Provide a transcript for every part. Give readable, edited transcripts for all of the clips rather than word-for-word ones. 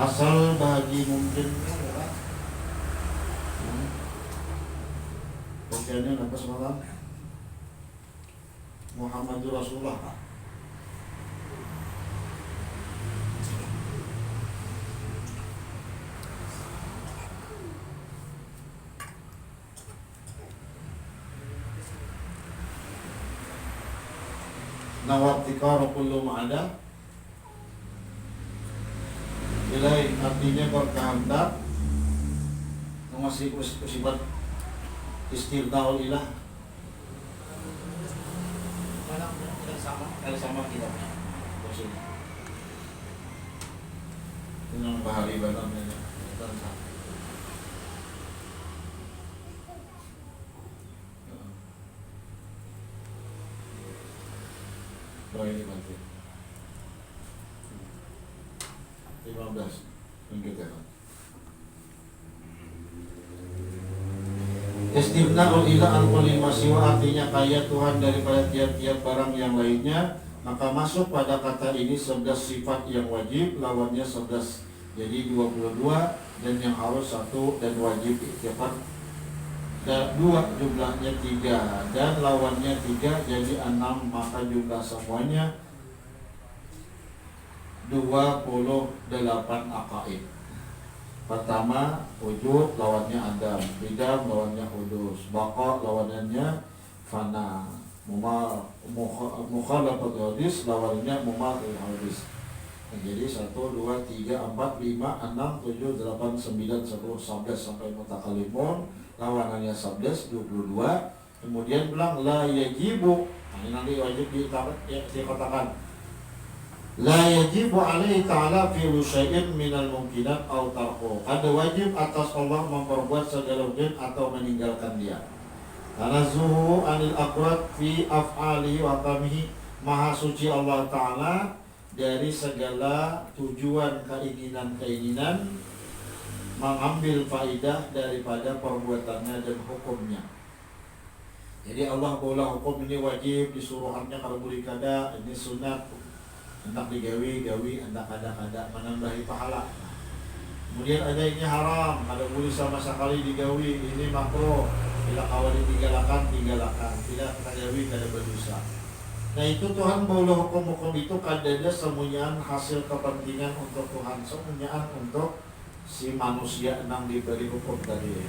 Asal bagi mungkinnya adalah bagiannya apa semalam? Muhammadur Rasulullah. Nawatikara kullu ma'ada ilai, artinya berkehendak masih sifat istirdaul ilah. Mana sama kita posisi dengan bahari banamnya dan ini nanti 15 menggerakkan istimna'ul ilah al-kulli masiwa, artinya kaya Tuhan daripada tiap-tiap barang yang lainnya. Maka masuk pada kata ini 11 sifat yang wajib, lawannya 11, jadi 22, dan yang harus 1 dan wajib dapat 2, jumlahnya 3, dan lawannya 3 jadi 6, maka jumlah semuanya 28 aqaid. Pertama, wujud lawannya adam, bidam lawannya udus, baqa lawannya fana, mukhalafat hadis lawannya mumathil hadis. Jadi 1, 2, 3, 4, 5, 6, 7, 8, 9, 10, 11 sampai mutakallimun lawanannya 11, 22. Kemudian bilang la yajibu, ini nanti wajib dikatakan la yajibu alaihi ta'ala fi syai'in minal mungkinat aw tarku. Ada wajib atas Allah memperbuat segala mungkin atau meninggalkan dia. Tanazzuhu anil aqwat fi af'ali wa qamihi, maha suci Allah Ta'ala dari segala tujuan keinginan-keinginan, mengambil faidah daripada perbuatannya dan hukumnya. Jadi Allah bola hukum ini wajib, disuruhannya kalau boleh kada, ini sunat, hendak digawi, hendak kada menambahi pahala. Kemudian ada ini haram, kada boleh sama sekali digawi, ini makruh, bila kawan ditinggalkan, tidak kita gawi, kada berdosa. Nah itu Tuhan bola hukum-hukum itu kadanya semuanya hasil kepentingan untuk Tuhan, semuanya untuk si manusia yang diberi hukum tadi.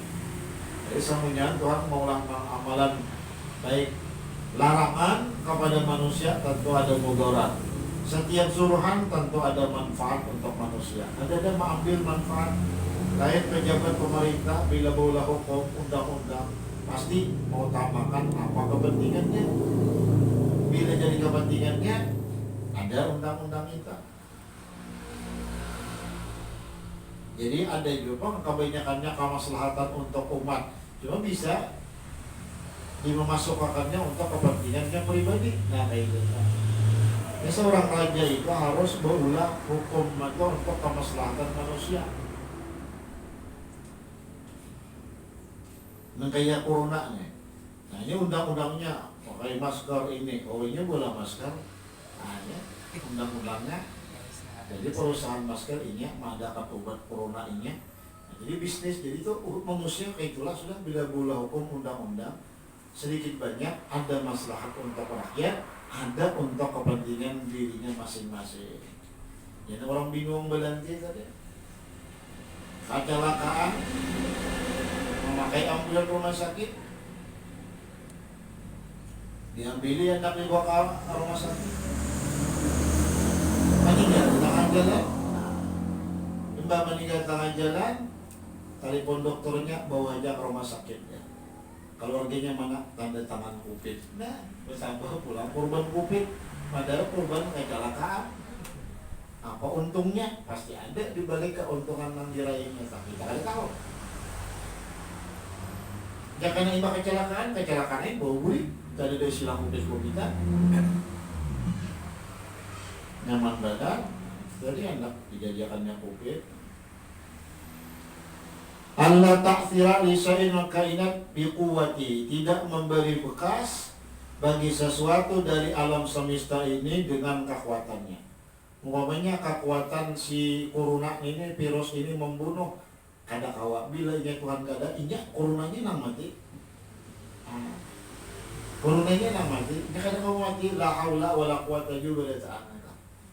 Jadi semuanya Tuhan maulah amalan baik, larangan kepada manusia tentu ada mudarat. Setiap suruhan tentu ada manfaat untuk manusia. Ada mengambil manfaat. Lain pejabat pemerintah bila bola hukum undang-undang pasti mau utamakan apa kepentingannya. Bila jadi kepentingannya ada undang-undang kita. Jadi ada juga kebanyakannya kemaslahatan untuk umat, cuma bisa dimasukkannya untuk kepentingannya pribadi. Nah kayak gitu. Ya, seorang raja itu harus berulang hukum itu untuk kemaslahatan manusia. Nah kayak corona nih. Nah ini undang-undangnya pakai masker ini, ini boleh masker. Nah ya, undang-undangnya. Jadi perusahaan masker ini mengadakan obat corona ini. Nah, jadi bisnis, jadi itu manusia kayak itulah sudah bila bola hukum undang-undang sedikit banyak ada maslahat untuk rakyat, ada untuk kepentingan dirinya masing-masing. Jadi orang bingung berhenti tadi. Kecelakaan, memakai ambulan rumah sakit, diambil anak dibawa ke rumah sakit. Meninggal di tengah jalan. Mbak meninggal di tengah jalan, telepon dokternya bawa aja ke rumah sakit ya. Keluarganya mana? Tanda tangan COVID. Nah, bersama pulang korban COVID, padahal korban kecelakaan. Apa untungnya? Pasti ada di balik keuntungan yang diraihnya, tapi kita tidak tahu. Jangan imbang kecelakaan ini bawa buri, tidak ada istilah COVID kita. Nyaman badan, jadi enak dijadikannya COVID. Allah ta'thira li syai'in kainat biquwwati, tidak memberi bekas bagi sesuatu dari alam semesta ini dengan kekuatannya. Umpamanya kekuatan si corona ini, virus ini membunuh kada kawa bila ingat Tuhan kada ingat coronanya nang mati. Coronanya nang mati, dia kada mau mati, la haula wala quwata illa billah.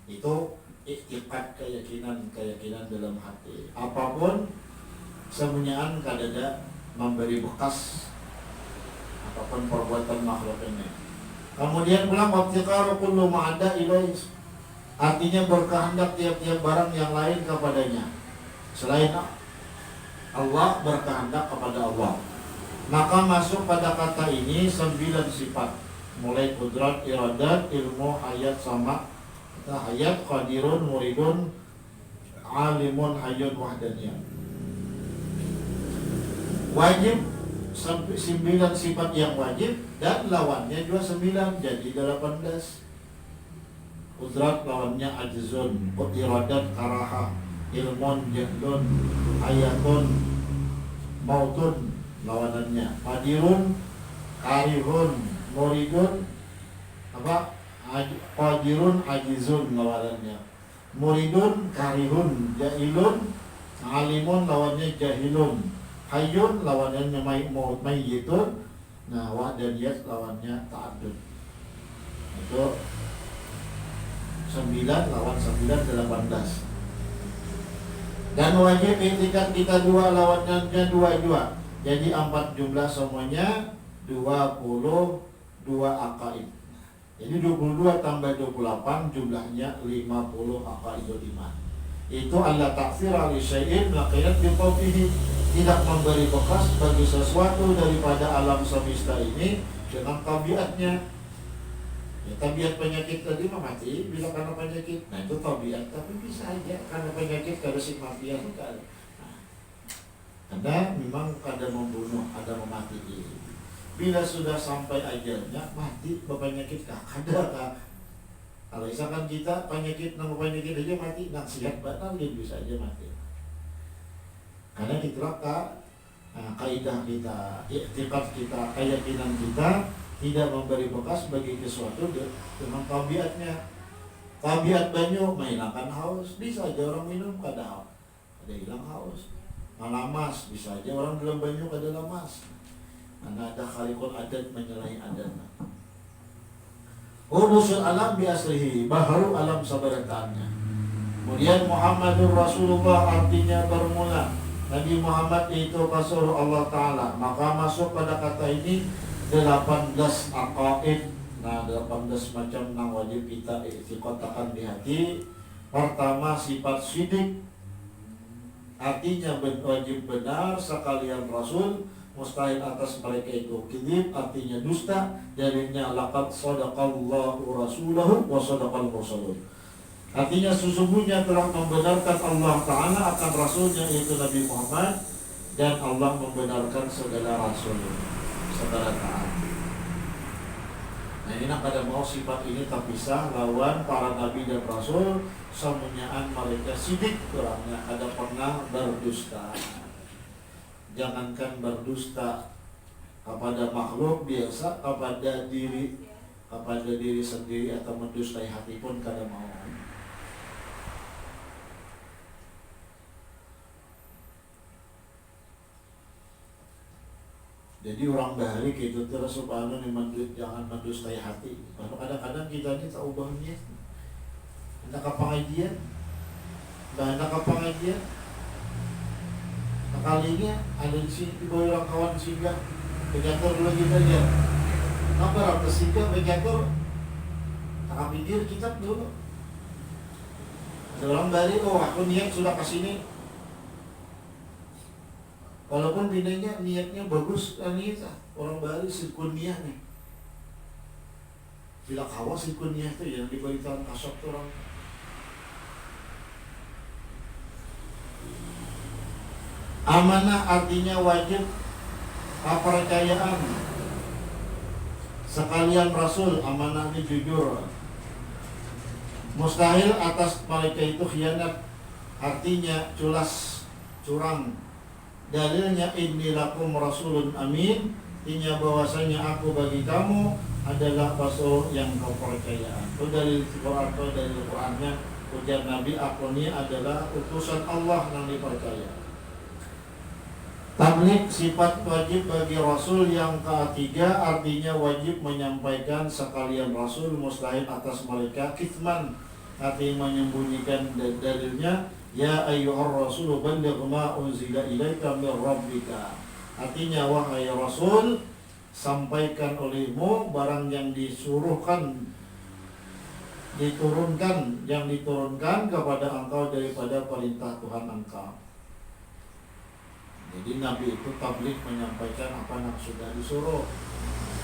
Itu iktikad, keyakinan dalam hati. Apapun semuanya kada ada memberi bekas apapun perbuatan makhluk ini. Kemudian pulang wabtiqaru kullu ma'ada ilaihi, artinya berkehendak tiap-tiap barang yang lain kepadanya selain Allah, berkehendak kepada Allah. Maka masuk pada kata ini 9 sifat, mulai kudrat, iradat, ilmu, hayat, sama hayat, qadirun, muridun, alimun, hayyun, wahdaniyah. Wajib 9 sifat yang wajib dan lawannya juga 9, jadi 18. Kudrat lawannya ajzun, iradat karaha, ilmun jahlun, ayatun mautun lawanannya, qadirun karihun, muridun apa qadirun ajizun lawanannya, muridun karihun, jahilun, alimun lawannya jahilun, hayyun lawannya mayyitun, nah wahdaniyat lawannya ta'addud. Itu 9 lawan 9 18. Dan wajib i'tikad kita 2 lawannya 2. Jadi 4 jumlah semuanya 22 aqaid. Jadi 22 tambah 28 jumlahnya 50 aqaidul iman. Itu alla ta'thira li syai'in laqiyat bi qawfihi, tidak memberi bekas bagi sesuatu daripada alam semesta ini dengan tabiatnya. Ya, tabiat penyakit tadi mati bila karena penyakit, nah itu tabiat, tapi bisa aja karena penyakit kada si mati bukan. Nah, karena memang kada membunuh, ada memati. Bila sudah sampai ajalnya mati berpenyakit kada kah? Kalau misalkan kita penyakit nama penyakit aja mati, nak sihat batal dia bisa aja mati. Karena itulah kaidah kita, i'tikad kita, keyakinan kita tidak memberi bekas bagi sesuatu dengan tabiatnya. Tabiat banyu menghilangkan haus, bisa aja orang minum kada haus, ada hilang haus. Malamas, bisa aja orang dalam banyu kada lamas. Karena ada khalikul adat menyalahi adat. Urusul alam biasrihi, baharu alam sabarataannya. Kemudian Muhammadur Rasulullah artinya bermula. Nabi Muhammad itu rasul Allah Ta'ala. Maka masuk pada kata ini 18 aqaid. Nah 18 macam yang wajib kita i'tiqadkan di hati. Pertama sifat sidik, artinya wajib benar sekalian Rasul, mustahil atas mereka itu kadzib, artinya dusta. Dalilnya laqad sadaqallahu rasulahu wa sadaqal mursalun, artinya sesungguhnya telah membenarkan Allah Ta'ala akan Rasulnya yaitu Nabi Muhammad, dan Allah membenarkan segala Rasul, segala taat. Nah ini nak pada mau sifat ini terpisah lawan para Nabi dan Rasul, semuanyaan mereka sidik kurangnya, ada pernah berdusta. Jangankan berdusta kepada makhluk biasa, kepada diri sendiri atau mendustai hati pun kada mau. Jadi orang bahari gitu terus subhanahu jangan mendustai hati. Kalau kadang-kadang kita ini tak ubahnya. Hendak ke pengajian, hendak ke pengajian. Kalinya ada di sini orang kawan singgah, begator dulu kita dia. Apa orang tersinggah begator? Tak pikir kitab dulu. Ada orang bahari, oh aku niat sudah ke sini. Walaupun bidanya niatnya bagus, niat orang Bali sikunyah nih. Bila kawas sikunyah itu yang diberitakan kasok tuh orang. Amanah artinya wajib kepercayaan. Sekalian Rasul, amanahnya jujur. Mustahil atas mereka itu khianat, artinya culas, curang. Dalilnya inni lakum rasulun amin, artinya bahwasanya aku bagi kamu adalah rasul yang kau percayaan. Itu dalil Quran, itu dalil Qurannya Ujar Nabi, aku ini adalah utusan Allah yang dipercaya. Tabligh sifat wajib bagi Rasul yang ketiga, artinya wajib menyampaikan sekalian Rasul mustahil atas mereka. Kitman, artinya menyembunyikan dalilnya. Ya ayyuhar Rasul balligh ma unzila ilaika min rabbika. Artinya, wahai Rasul, sampaikan olehmu barang yang yang diturunkan kepada engkau daripada perintah Tuhan engkau. Jadi Nabi itu tabligh menyampaikan apa yang sudah disuruh.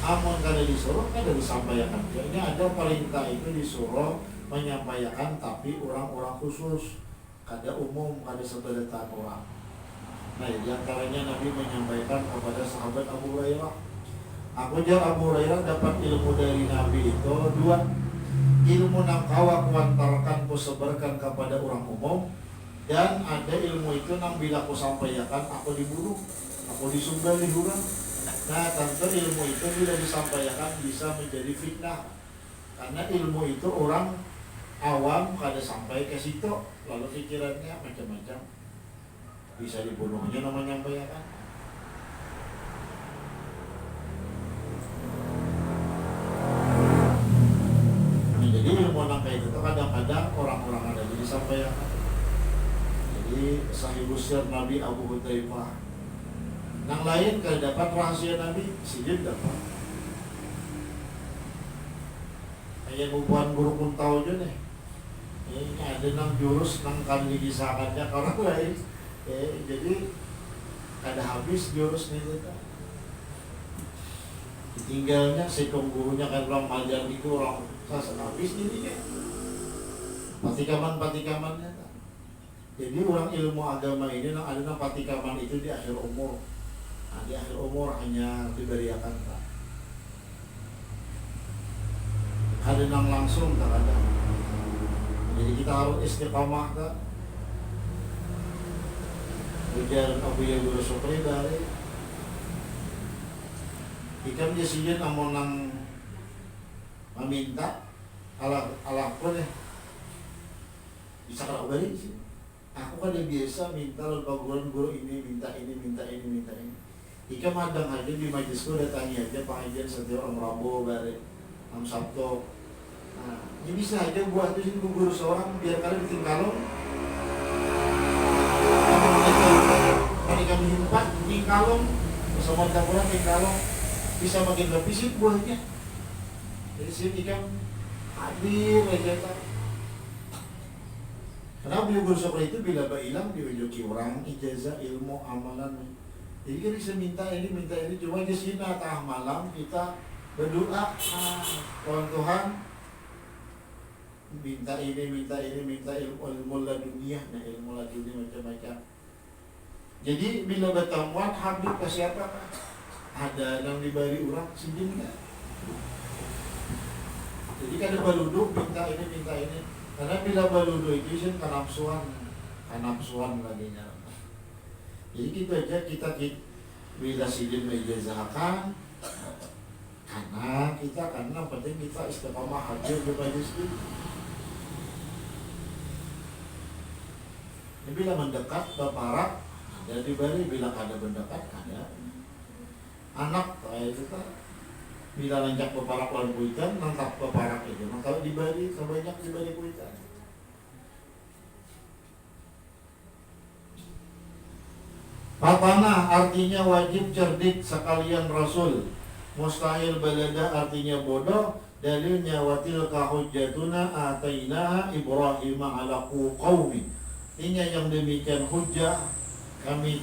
Amun kada disuruh kada disampaikan. Ini ada perintah itu disuruh menyampaikan, tapi orang-orang khusus, kada umum, kada sebelah orang. Nah, di antaranya Nabi menyampaikan kepada sahabat Abu Hurairah. Aku jar Abu Hurairah dapat ilmu dari Nabi itu dua. Ilmu nang kawa kuantarkan kusebarkan kepada orang umum, dan ada ilmu itu nang bila aku sampaikan aku dibunuh, aku disumber dihuram. Nah, tentu ilmu itu bila disampaikan bisa menjadi fitnah, karena ilmu itu orang awam kada sampai ke situ, lalu pikirannya macam-macam, bisa dibunuhnya namanya menyampaikan. Jadi ilmu nang kayak itu kadang-kadang orang-orang ada jadi sampaikan. Jadi sahibus sir Nabi Abu Hudzaifah. Nang lain kalau dapat rahasia Nabi, Sidin dapat. Kayak bubuhan guru pun tahu aja nih. Ini ada nang jurus nang kan digisahkannya ke orang lain. Jadi kada habis jurus nih kita. Ditinggalnya sekong gurunya kan orang majar itu orang sasa habis ini ya. Patikamannya. Jadi orang ilmu agama ini ada patikaman itu di akhir umur. Nah, di akhir umur hanya diberiakan tak. Ada nang langsung tak ada. Jadi kita harus istiqamah tak. Ujar Abu Yaguru Sukri dari ikam jasinya namun nang meminta ala pun ya bisa kalau balik sih. Aku kan biasa minta lalu guru ini minta ini. Ika madang aja di majlisku datangi aja pengajian setiap orang Rabu bare am Sabtu. Nah, ini bisa aja buat itu guru seorang biar kalian ditinggalin. Mereka menghimpat tinggalin bersama taburan tinggalin bisa makin lebih sih buahnya. Jadi sini kan hadir aja tak. Karena beliau bersyukur itu bila hilang diunjuki orang ijazah ilmu amalan. Jadi kan bisa minta ini cuma di sini tengah malam kita berdoa, Tuhan minta ilmu ladunia, nah ilmu ladunia macam-macam. Jadi bila bertemuan habib ke siapa? Ada yang diberi orang sendiri kan? Jadi kada baluduk minta ini. Karena bila baludo itu sih kanapsuan lagi nya. Jadi gitu aja kita bila sidin mengijazahkan karena penting kita istiqamah hadir di majlis itu. Ini bila mendekat baparak ada diberi, bila ada mendekat ada anak kayak itu kan. Bila lanjak beparak lawan kuitan, nangkap beparak itu. Nah, kalau diberi, sebanyak diberi kuitan. Patana artinya wajib cerdik sekalian Rasul. Mustahil balada artinya bodoh. Dalilnya watil kahujjatuna atainaha Ibrahim ala qaumi. Artinya yang demikian hujjah kami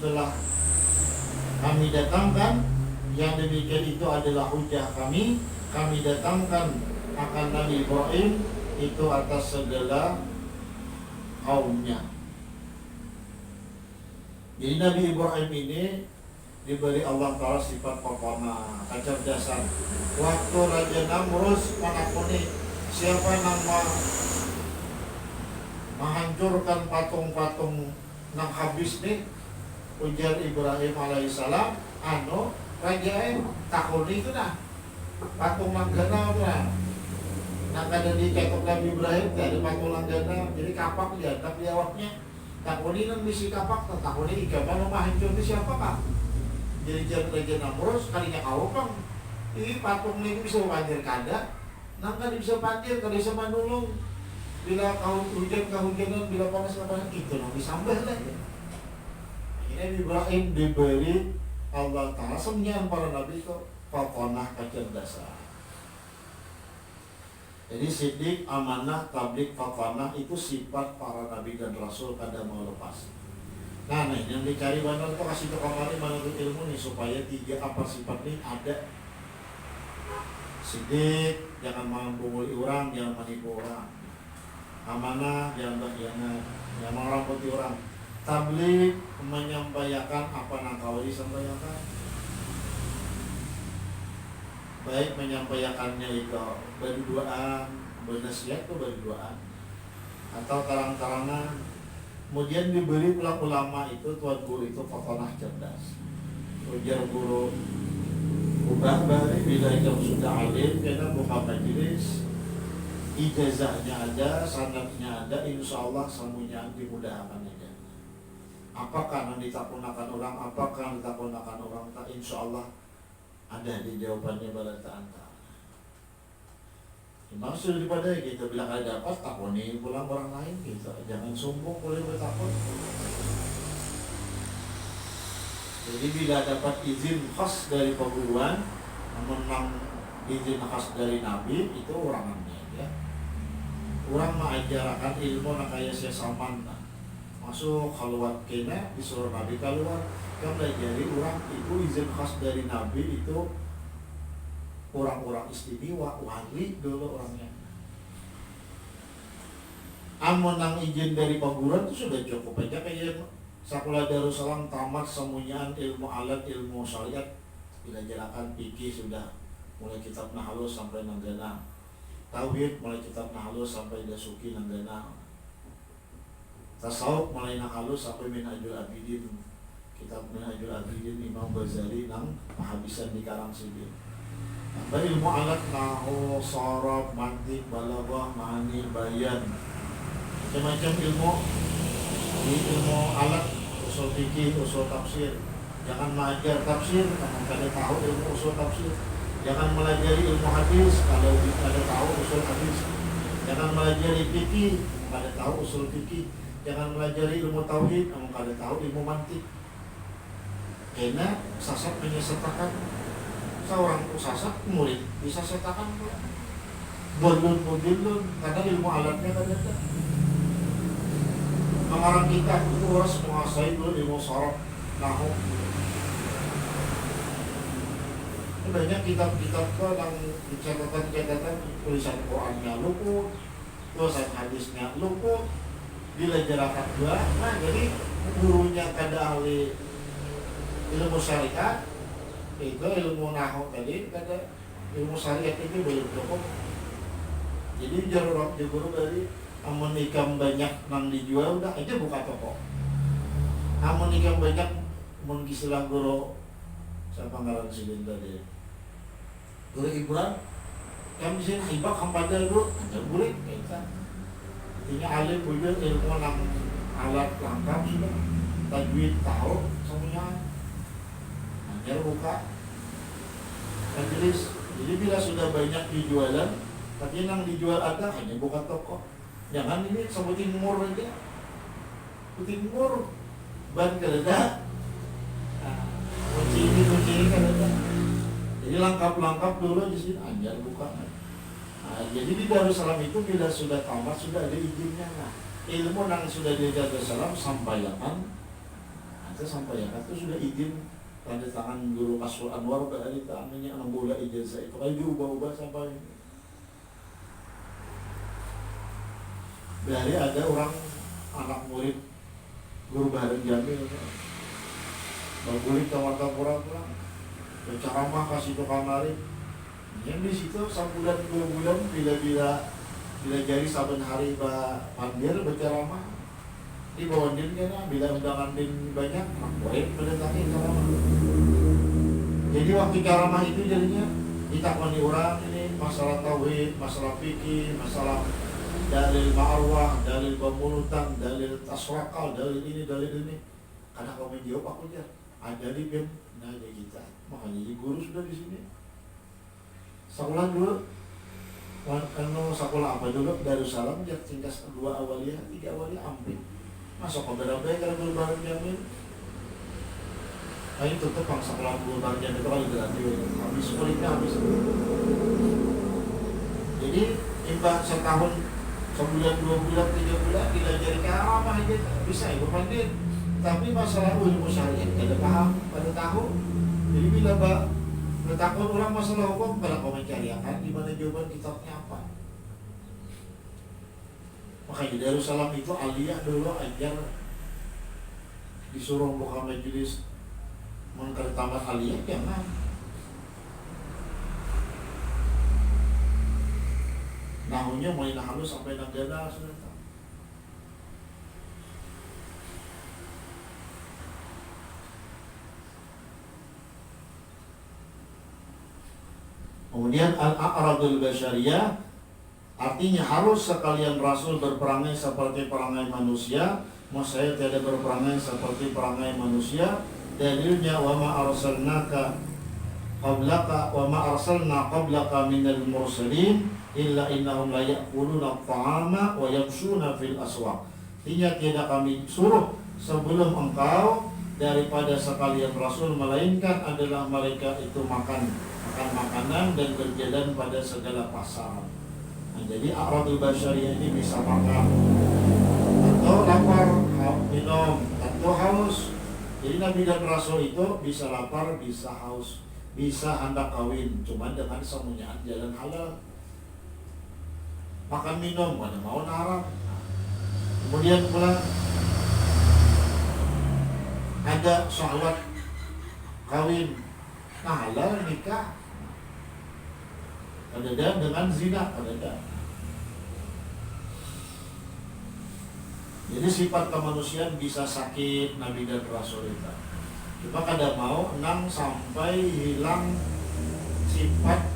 datangkan. Yang demikian itu adalah hujah kami datangkan akan Nabi Ibrahim itu atas segala kaumnya. Jadi Nabi Ibrahim ini diberi Allah Ta'ala sifat pertama kecerdasan. Waktu Raja Namrus menakuni siapa nama menghancurkan patung-patung nang habis nih, ujar Ibrahim alaihissalam Raja takun itu dah patung manggana tu lah. Nah kada diketok Nabi Ibrahim dari patulang gana, jadi kapak diantak di awaknya. Takuni nang misi kapak, takuni ika mana mah hancur di siapa kak? Jadi Raja Namrus kalinya kau kang, ini patung ini bisa banjir kada, nang kada bisa banjir, kada bisa manulung. Bila kau hujan kehujanan, bila panas kepanas itu nang disambah lah. Ini Ibrahim diberi Allah Taala semnyan para nabi itu fakonah kecerdasan. Jadi sidik, amanah, tablik, fafanah itu sifat para nabi dan rasul kada mau lepas. Nah yang dicari benar itu kasih ke kamari menurut ilmu nih supaya 3 apa sifat ini ada. Sidik, jangan menggunguli orang, jangan menipu orang. Amanah, jangan berkhianat, jangan meramputi orang. Tablik, menyampaikan apa yang kau disampaikan. Baik menyampaikannya itu berduaan, bernasihat itu berduaan atau terang-terangan. Kemudian diberi pula ulama itu, tuan guru itu fafanah cerdas. Ujar guru ubah bari bila jam sudah alim kena buka majelis, ijazahnya ada, sanadnya ada, insya Allah semuanya dimudahkan aja. Apakah yang ditakunakan orang, apakah yang ditakunakan orang, tak insya Allah ada di jawabannya pada ta'ala. Maksud daripada kita bilang ada dapat takuni pulang orang lain kita. Jangan sombong boleh bertakut. Jadi bila dapat izin khas dari perguruan, menang izin khas dari Nabi itu orangannya ya. Orang mengajarkan ilmu nak kaya saya saman. Masuk keluar kena disuruh Nabi keluar. Yang belajar orang itu izin khas dari Nabi itu orang-orang istimewa, wali dulu orangnya. Amun nang izin dari perguruan itu sudah cukup aja kayak Sekolah Darussalam tamat semuanya ilmu alat, ilmu syariat, belajarkan fikih sudah mulai kitab Nahlus sampai nanggana. Tauhid mulai kitab Nahlus sampai Dasuki nanggana. Tasawuf mulai Nahlus sampai Minhajul Abidin. Kitab Minhajul Abidin Imam Ghazali nang penghabisan di Karang Sibin. Sampai ilmu alat nahu, sharaf, mantik, balaghah, ma'ani, bayan. Macam-macam ilmu. Ini ilmu alat, usul fikih, usul tafsir. Jangan belajar tafsir kalau kada tahu ilmu usul tafsir. Jangan melajari ilmu hadis kalau kada tahu usul hadis. Jangan melajari fikih kada tahu usul fikih. Jangan melajari ilmu tauhid kalau kada tahu ilmu mantik. Karena sasat menyesatkan. Seorang sasat murid bisa setakan pula. Bolun kadang ilmu alatnya kada ada. Orang kita itu harus menguasai dulu ilmu sharaf, nahu. Banyak kitab-kitab yang catatan tulisan Qurannya luput, tulisan hadisnya luput, dilajarkan juga. Nah jadi gurunya kada ahli ilmu syariat, itu ilmu nahu tadi kada ilmu syariat itu belum cukup. Jadi jarang guru dari amun ikam banyak nang dijual udah aja buka toko. Amun ikam banyak mun kisilang guru siapa ngaran silin tadi. Guru Ibrahim kami sini ibak hampada dulu ada boleh kita. Artinya alim punya ilmu nang alat lengkap sudah. Tajwid tahu semuanya. Hanya buka majelis. Jadi bila sudah banyak dijualan, tapi yang dijual ada hanya buka toko. Jangan ini sebutin mur aja, sebutin mur, ban kereta, kunci ini kereta. Jadi lengkap dulu di sini anjar buka. Nah, jadi di Darussalam itu bila sudah tamat sudah ada izinnya. Nah, ilmu yang sudah di Darussalam sampaikan, atau sampaikan itu sudah izin tanda tangan guru Kasful Anwar dari tangannya 6 bulan ijazah itu kan diubah-ubah sampai. Dari ada orang anak murid guru Bahari Jamil bergulit tawar pura-pura berceramah kasih ke kamari yang di situ sebulan 2 bulan bila jadi saben hari pandir berceramah di bawah din kena bila undangan din banyak boleh mendatangi ceramah. Jadi waktu ceramah itu jadinya ditakoni orang ini masalah tauhid, masalah fikih, masalah dalil ma'arwah, dalil pemulutan, dalil tasrakal, dalil ini, karena kau menjawab aku aja ada di ben nanya kita, makanya jadi guru sudah di sini. Sekolah dulu, sekolah apa dulu? Darussalam, tingkat 2 awaliyah, 3 awaliyah, ambil masuk ke berapa kalau guru baru jamin. Ini tutup bang sekolah guru baru jamin itu kalau gratis, habis kulitnya habis. Jadi imbang setahun, sebulan, 2 bulan, 3 bulan dilajari apa aja bisa ibu pandit. Tapi masalah ilmu syariat tidak paham pada tahu. Jadi bila bertakut orang masalah hukum pada kau mencariakan di mana jawaban kitabnya apa. Makanya Darussalam itu aliyah dulu ajar disuruh buka majelis mengker tamat aliyah jangan. Nahunya mulai halus sampai nagana sudah. Kemudian al-a'radul basyariyah artinya harus sekalian Rasul berperangai seperti perangai manusia. Saya tidak berperangai seperti perangai manusia. Dalilnya wa ma arsalnaka qablaka wa ma arsalna qablaka minal mursalin illa innahum la ya'kuluna at-ta'ama wa yamshuna fil aswaq. Artinya tidak kami suruh sebelum engkau daripada sekalian Rasul, melainkan adalah mereka itu makan makanan dan berjalan pada segala pasar. Nah, jadi a'radul basyariyah ini bisa makan atau lapar, minum atau haus. Jadi Nabi dan Rasul itu bisa lapar, bisa haus, bisa hendak kawin, cuma dengan semuanya jalan halal. Makan minum mana mau haram. Kemudian pula ada syahwat kawin, nah halal nikah. Ada dengan zina, ada. Jadi sifat kemanusiaan bisa sakit Nabi dan Rasul itu. Cuma kada mau sampai hilang sifat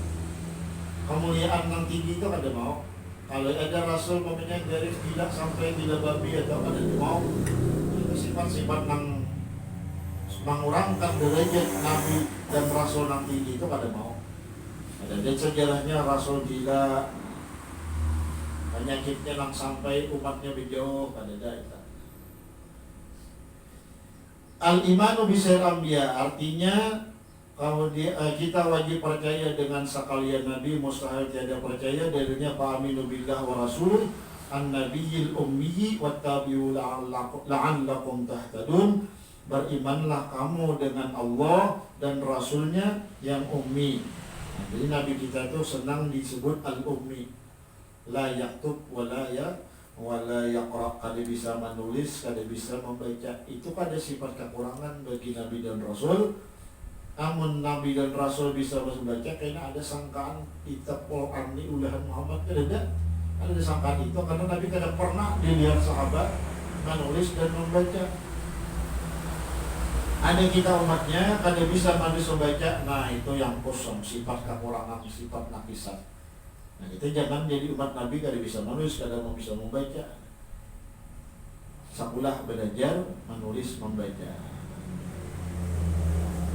kemuliaan yang tinggi itu kada mau. Kalau ada Rasul mempunyai dari tidak sampai tidak babi atau kada mau. Itu sifat-sifat yang mengurangkan derajat Nabi dan Rasul yang tinggi itu kada mau. Dan sejarahnya Rasul gila, penyakitnya lang sampai umatnya berjauh pada data. Al-imanu bisair anbiya artinya kalau kita wajib percaya dengan sekalian Nabi, mustahil tidak percaya. Dalilnya fa'aminu billah wa rasul an-nabiyil ummi wattabi'u la'allakum tahtadun. Berimanlah kamu dengan Allah dan Rasulnya yang ummi. Nah, jadi Nabi kita itu senang disebut al-ummi, la yaktub wala yaqra, kada bisa menulis, kada bisa membaca. Itu kada sifat kekurangan bagi Nabi dan Rasul. Namun Nabi dan Rasul bisa membaca karena ada sangkaan kitab Quran ini ulahan Muhammad ada sangkaan itu karena Nabi kada pernah dilihat sahabat menulis dan membaca. Ada kita umatnya kada bisa menulis membaca, nah itu yang kosong, sifat kekurangan, sifat nakisat. Nah kita jangan jadi umat Nabi kada bisa menulis, kada bisa membaca. Sakulah belajar menulis membaca.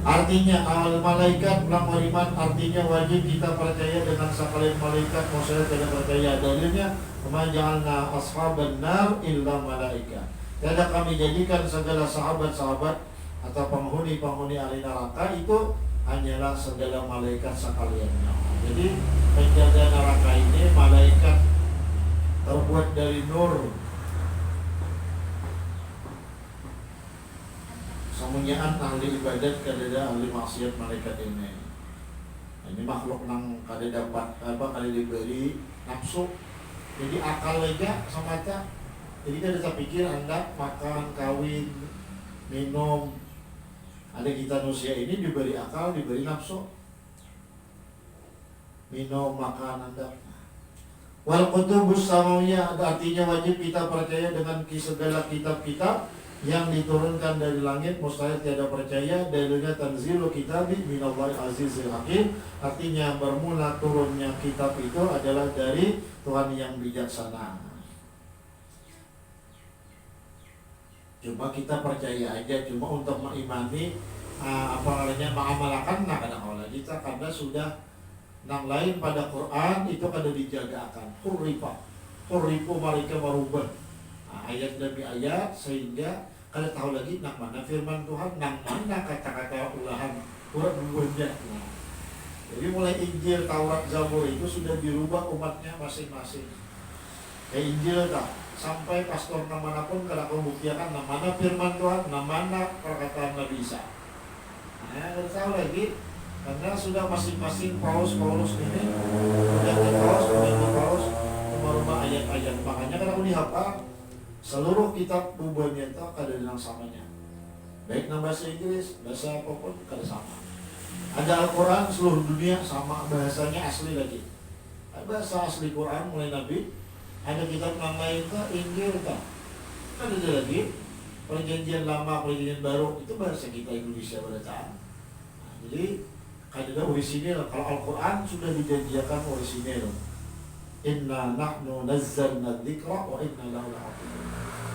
Artinya awal malaikat pulang beriman, artinya wajib kita percaya dengan sekalian malaikat. Maksudnya tidak percaya. Dalilnya janganlah ashaban nar illa malaikat. Tidak kami jadikan segala sahabat-sahabat atau penghuni ahli neraka itu hanyalah segala malaikat sekaliannya. Jadi penjaga neraka ini malaikat terbuat dari nur. Semuanya ahli ibadat kadada ahli maksiat malaikat ini. Ini makhluk nang kada dapat kada diberi nafsu. Jadi akal lega semata. Jadi kada pikir hendak makan, kawin, minum. Ada kita manusia ini diberi akal, diberi nafsu. Minum, makan, hendak. Wal kutubus samawiyah artinya wajib kita percaya dengan segala kitab-kitab yang diturunkan dari langit mustahil tiada percaya. Dalilnya tanzilu kitabi minallahi azizil hakim, artinya bermula turunnya kitab itu adalah dari Tuhan yang bijaksana. Cuma kita percaya aja, cuma untuk mengimani mengamalkan kadang olah kita karena sudah nang lain pada Quran itu kada dijagakan hurrifu mereka merubah ayat demi ayat sehingga kada tahu lagi nang mana firman Tuhan, nang mana kata-kata ulahan Quran berubahnya. Jadi mulai Injil, Taurat, Zabur itu sudah dirubah umatnya masing-masing. Injil tak sampai pastor manapun kada membuktikan nang mana firman Tuhan, nang mana perkataan Nabi Isa. Nah, tahu lagi karena sudah masing-masing Paulus ini Paulus merubah ayat-ayat. Makanya kalau dihafal seluruh kitab bubuannya itu ada yang samanya. Baik nama bahasa Inggris, bahasa apapun kada sama. Ada Al-Quran seluruh dunia sama bahasanya asli lagi. Bahasa asli Quran mulai Nabi. Ada kitab yang lain ke Injil kan. Ada lagi perjanjian lama, perjanjian baru itu bahasa kita Indonesia pada jadi kadang orisinil. Kalau Al-Quran sudah dijanjikan orisinil. Inna nahnu nazzalna dzikra wa inna lahu lahafizun.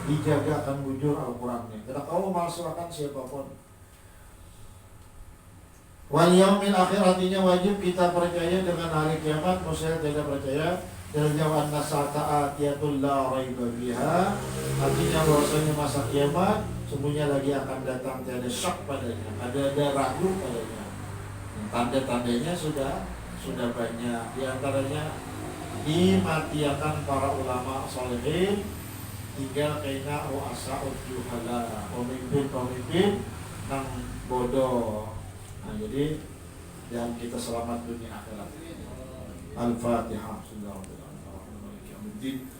Dijaga akan bujur Al-Qurannya. Tidak kau memalsukan siapapun. Wal yaumil akhir, artinya wajib kita percaya dengan hari kiamat. Maksudnya tidak percaya dan jawab nasata atiyatul la raiba biha, artinya bahwasanya masa kiamat semuanya lagi akan datang, tiada syak padanya, ada ragu padanya. Tanda-tandanya sudah banyak, diantaranya dimatiakan para ulama salihin, tinggal kena ru'asa'ud juhala, pemimpin yang bodoh. Nah, jadi yang kita selamat dunia akhirat. Al-Fatihah. Bismillahirrahmanirrahim.